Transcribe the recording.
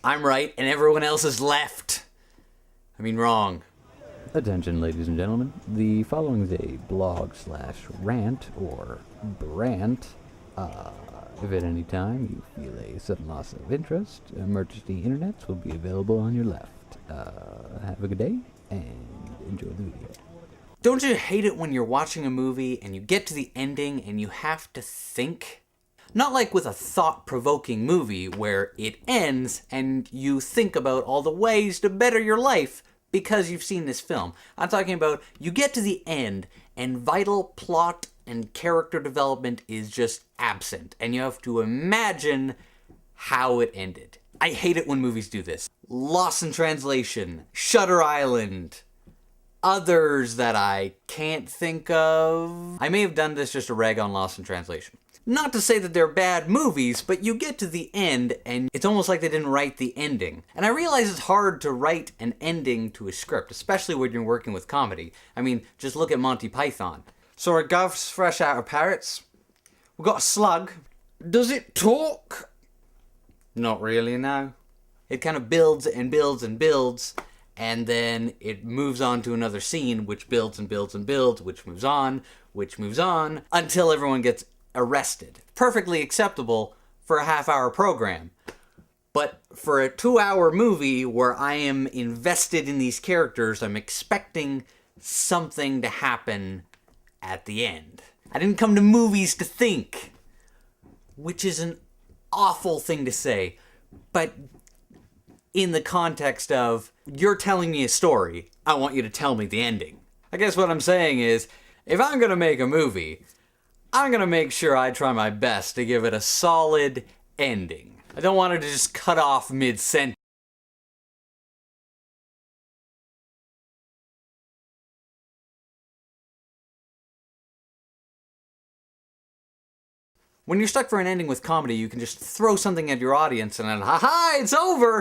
I'm right and everyone else is left. I mean, wrong. Attention, ladies and gentlemen. The following is a blog/rant or BRANT. If at any time you feel a sudden loss of interest, emergency internets will be available on your left. Have a good day and enjoy the video. Don't you hate it when you're watching a movie and you get to the ending and you have to think? Not like with a thought-provoking movie where it ends and you think about all the ways to better your life because you've seen this film. I'm talking about you get to the end and vital plot and character development is just absent and you have to imagine how it ended. I hate it when movies do this. Lost in Translation, Shutter Island, others that I can't think of. I may have done this just to rag on Lost in Translation. Not to say that they're bad movies, but you get to the end and it's almost like they didn't write the ending. And I realize it's hard to write an ending to a script, especially when you're working with comedy. I mean, just look at Monty Python. So our gov's fresh out of parrots. We've got a slug. Does it talk? Not really, no. It kind of builds and builds and builds, and then it moves on to another scene, which builds and builds and builds, which moves on, until everyone gets arrested. Perfectly acceptable for a half-hour program. But for a 2-hour movie where I am invested in these characters, I'm expecting something to happen at the end. I didn't come to movies to think, which is an awful thing to say, but in the context of, you're telling me a story, I want you to tell me the ending. I guess what I'm saying is, if I'm gonna make a movie, I'm gonna make sure I try my best to give it a solid ending. I don't want it to just cut off mid-sentence. When you're stuck for an ending with comedy, you can just throw something at your audience and then, ha-ha, it's over!